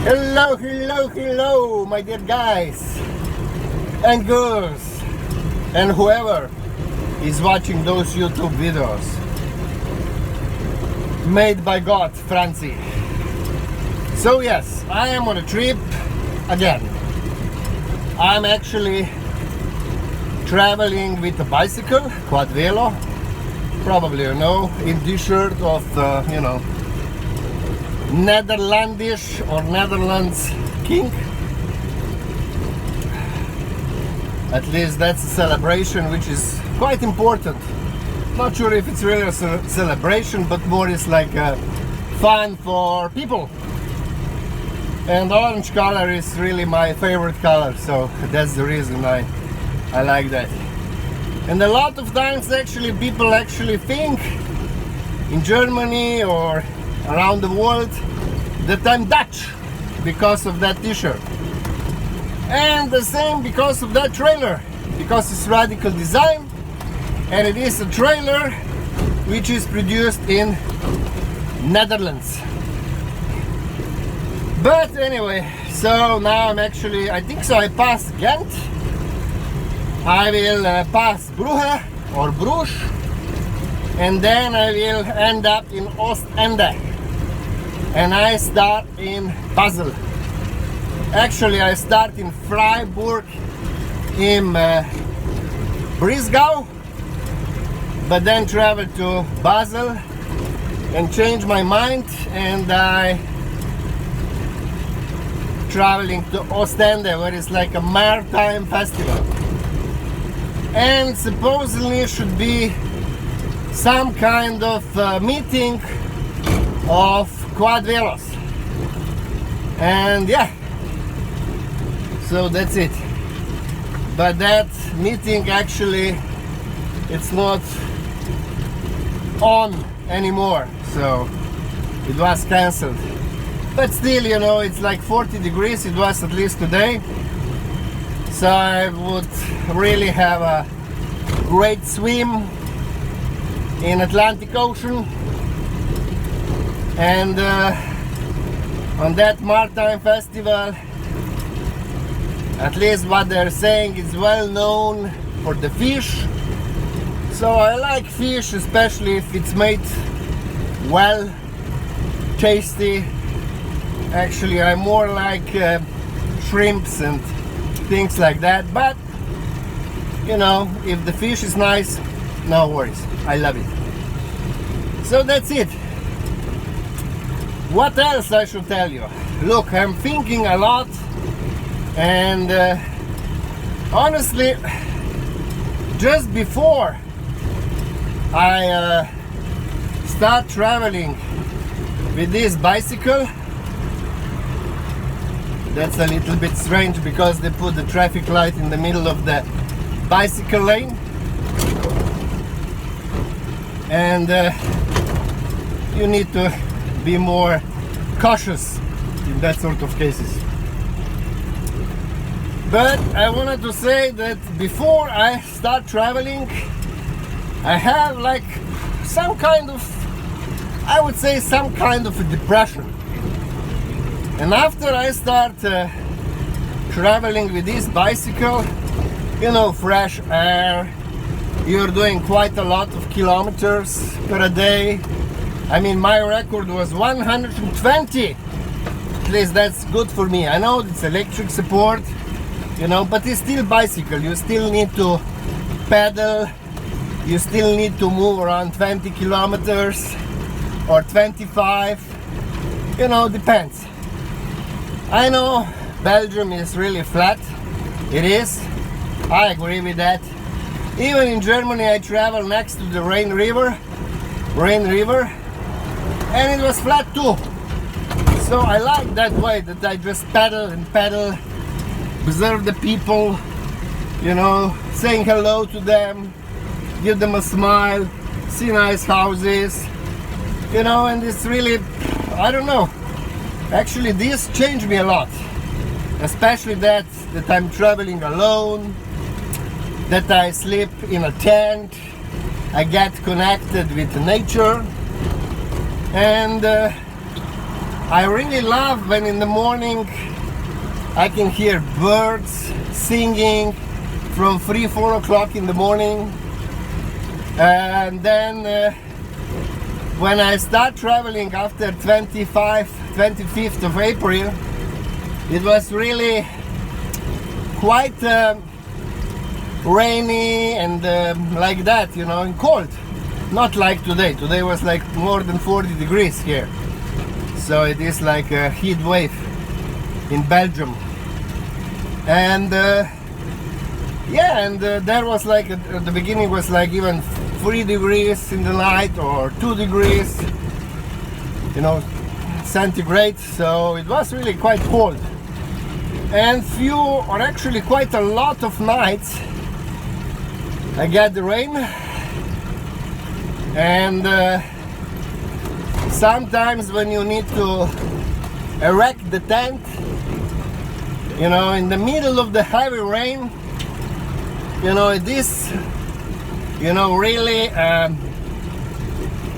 Hello, hello, hello, my dear guys and girls and whoever is watching those YouTube videos made by God, Franci. So yes, I am on a trip again. I'm actually traveling with a bicycle, Quadvelo, probably you know, in t-shirt of Netherlandish or Netherlands king. At least that's a celebration which is quite important. Not sure if it's really a celebration, but more is like fun for people. And orange color is really my favorite color, so that's the reason I like that. And a lot of times actually people actually think in Germany or around the world that I'm Dutch because of that t-shirt. And the same because of that trailer, because it's radical design and it is a trailer which is produced in Netherlands. But anyway, so now I'm actually, I think so I passed Ghent. I will pass Brugge or Bruges, and then I will end up in Ostende, and I start in Basel. Actually, I start in Freiburg in Breisgau, but then travel to Basel and change my mind, and I traveling to Ostende, where it's like a maritime festival, and supposedly should be some kind of meeting of Quadvelos. And yeah, so that's it. But that meeting actually it's not on anymore, so it was cancelled. But still, you know, it's like 40 degrees, it was at least today, so I would really have a great swim in Atlantic Ocean. And on that maritime festival, at least what they're saying is well known for the fish. So I like fish, especially if it's made well, tasty. Actually, I more like shrimps and things like that, but you know, if the fish is nice, no worries, I love it. So that's it. What else I should tell you? Look, I'm thinking a lot, and honestly, just before I start traveling with this bicycle, that's a little bit strange because they put the traffic light in the middle of the bicycle lane, and you need to be more cautious in that sort of cases. But I wanted to say that before I start traveling, I have like some kind of, I would say some kind of a depression. And after I start traveling with this bicycle, you know, fresh air, you're doing quite a lot of kilometers per day. I mean, my record was 120. At least that's good for me. I know it's electric support, you know, but it's still bicycle. You still need to pedal. You still need to move around 20 kilometers or 25. You know, depends. I know Belgium is really flat. It is. I agree with that. Even in Germany, I travel next to the Rhine River, and it was flat too. So I like that way, that I just pedal and pedal, observe the people, you know, saying hello to them, give them a smile, see nice houses, you know, and it's really, I don't know. Actually, this changed me a lot, especially that I'm traveling alone, that I sleep in a tent, I get connected with nature, and I really love when in the morning I can hear birds singing from 3-4 o'clock in the morning, and then when I start traveling after 25th of April, it was really quite rainy and like that, you know, and cold. Not like today. Today was like more than 40 degrees here. So it is like a heat wave in Belgium. And yeah, and there was like at the beginning was like even 3 degrees in the night or 2 degrees, you know, centigrade. So it was really quite cold. And few, or actually quite a lot of nights, I get the rain. And sometimes when you need to erect the tent, you know, in the middle of the heavy rain, you know, it is, you know, really,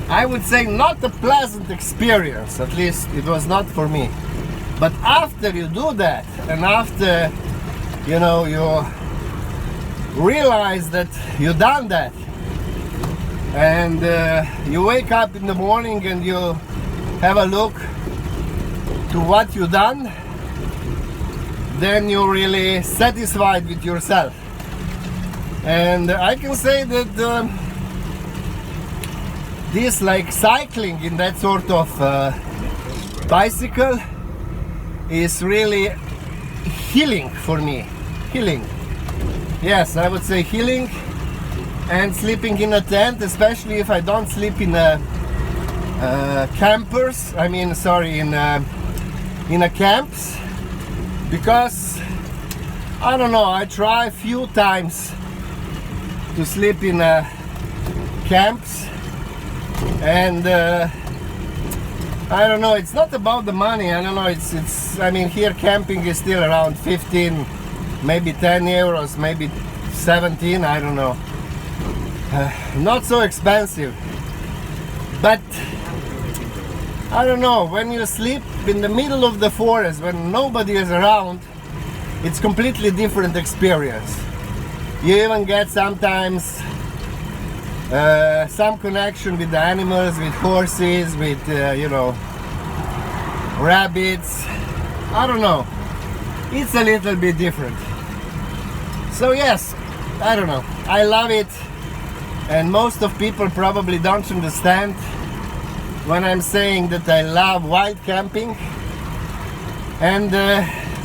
I would say not a pleasant experience. At least it was not for me. But after you do that, and after, you know, you realize that you done that, and you wake up in the morning and you have a look to what you done, then you're really satisfied with yourself. And I can say that this like cycling in that sort of bicycle is really healing for me. Healing. Yes, I would say healing. And sleeping in a tent, especially if I don't sleep in a campers, I mean, sorry, in a camps, because I don't know, I try a few times to sleep in camps, and I don't know, it's not about the money. I don't know, it's I mean, here camping is still around 15, maybe 10 euros, maybe 17, I don't know. Not so expensive, but I don't know, when you sleep in the middle of the forest when nobody is around, it's completely different experience. You even get sometimes some connection with the animals, with horses, with you know, rabbits. I don't know, it's a little bit different. So yes, I don't know, I love it. And most of people probably don't understand when I'm saying that I love wild camping. And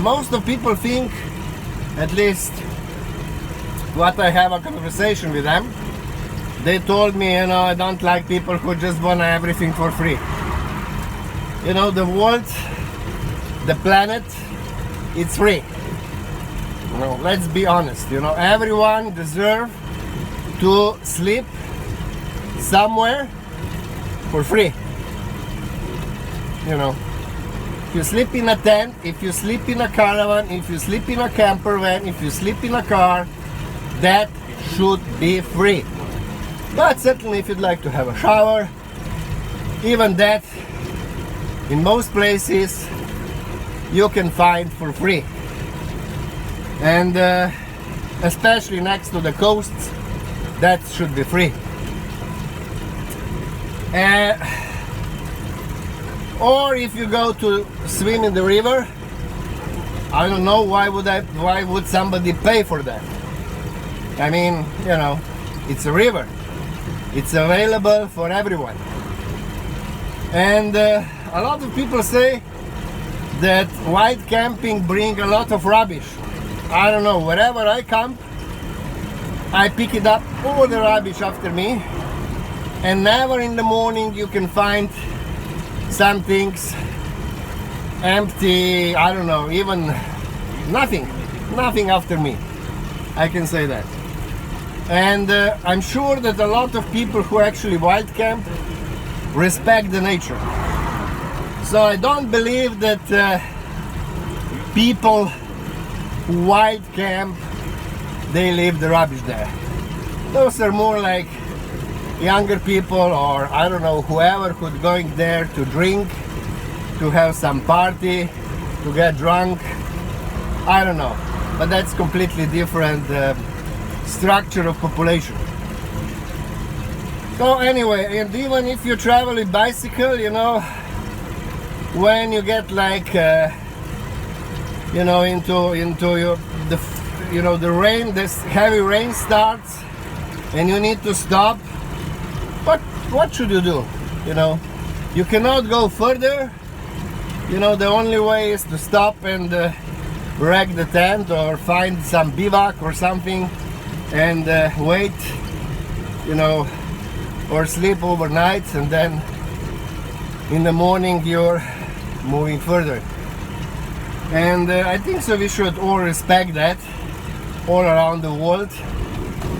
most of people think, at least what I have a conversation with them, they told me, you know, I don't like people who just want everything for free. You know, the world, the planet, it's free. You know, let's be honest, you know, everyone deserves to sleep somewhere for free. You know, if you sleep in a tent, if you sleep in a caravan, if you sleep in a camper van, if you sleep in a car, that should be free. But certainly if you'd like to have a shower, even that in most places you can find for free. And especially next to the coasts, that should be free. Or if you go to swim in the river, I don't know why would somebody pay for that? I mean, you know, it's a river. It's available for everyone. And a lot of people say that wild camping brings a lot of rubbish. I don't know, wherever I camp, I pick it up, all the rubbish after me, and never in the morning you can find some things empty, I don't know, even nothing after me. I can say that. And I'm sure that a lot of people who actually wild camp respect the nature. So I don't believe that people who wild camp, they leave the rubbish there. Those are more like younger people, or I don't know, whoever who's going there to drink to have some party, to get drunk. I don't know, but that's completely different structure of population. So anyway, and even if you travel with bicycle, you know, when you get like you know, into the rain, this heavy rain starts, and you need to stop. What should you do? You know, you cannot go further. You know, the only way is to stop and wreck the tent or find some bivouac or something and wait, you know, or sleep overnight, and then in the morning you're moving further. And I think so we should all respect that all around the world,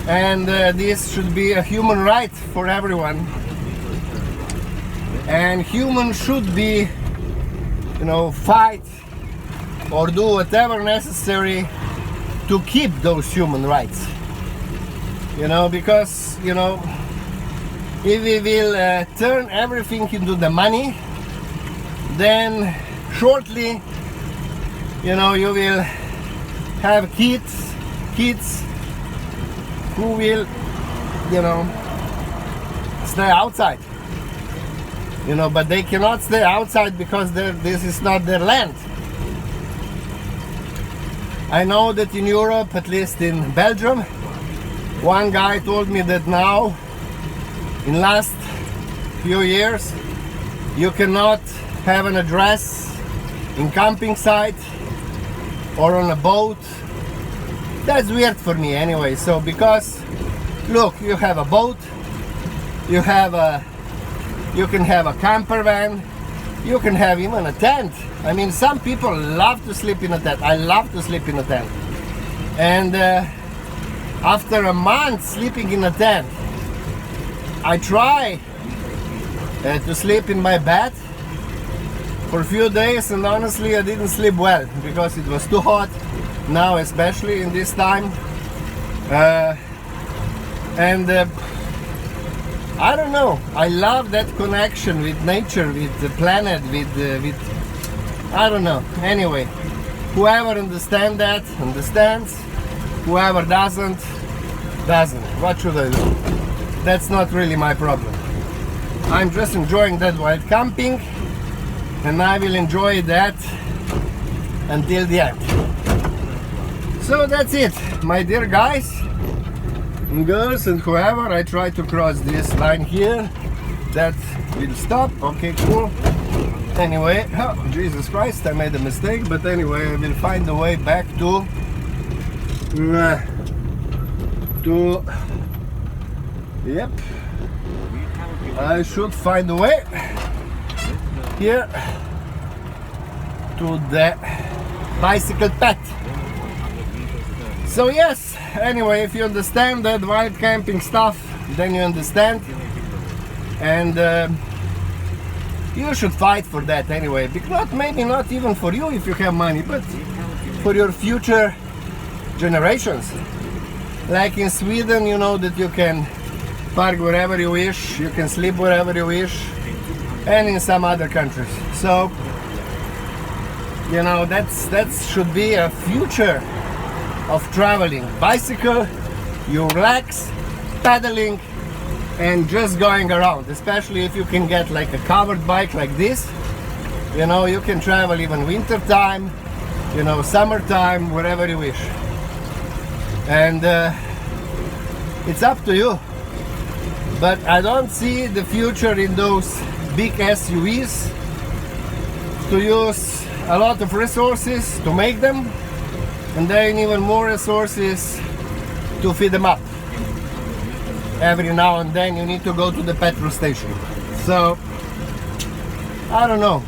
and this should be a human right for everyone, and humans should be, you know, fight or do whatever necessary to keep those human rights, you know, because, you know, if we will turn everything into the money, then shortly, you know, you will have kids who will, you know, stay outside, you know, but they cannot stay outside because this is not their land. I know that in Europe, at least in Belgium, one guy told me that now, in last few years, you cannot have an address in camping site or on a boat. That's weird for me anyway. So because look, you have a boat, you can have a camper van, you can have even a tent. I mean, some people love to sleep in a tent. I love to sleep in a tent. And after a month sleeping in a tent, I try to sleep in my bed for a few days, and honestly I didn't sleep well because it was too hot now, especially in this time. And I don't know, I love that connection with nature, with the planet, with I don't know. Anyway, whoever understands that understands, whoever doesn't. What should I do? That's not really my problem. I'm just enjoying that while camping, and I will enjoy that until the end. So that's it, my dear guys and girls and whoever. I try to cross this line here. That will stop. Okay, cool. Anyway, oh, Jesus Christ, I made a mistake, but anyway, I will find a way back to yep, I should find a way here to the bicycle path. So yes, anyway, if you understand that wild camping stuff, then you understand, and you should fight for that anyway, because maybe not even for you if you have money, but for your future generations. Like in Sweden, you know that you can park wherever you wish, you can sleep wherever you wish, and in some other countries. So, you know, that should be a future of traveling. Bicycle, you relax, pedaling, and just going around. Especially if you can get like a covered bike like this, you know, you can travel even winter time, you know, summertime, wherever you wish. And it's up to you. But I don't see the future in those big SUVs to use a lot of resources to make them, and then even more resources to feed them up. Every now and then you need to go to the petrol station. So I don't know,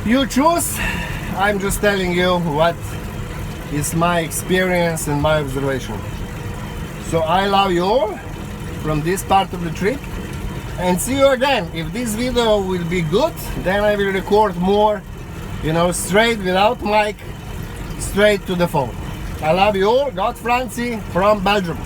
you choose. I'm just telling you what is my experience and my observation. So I love you all from this part of the trip, and see you again. If this video will be good, then I will record more, you know, straight without mic, straight to the phone. I love you all. God, Franci from Belgium.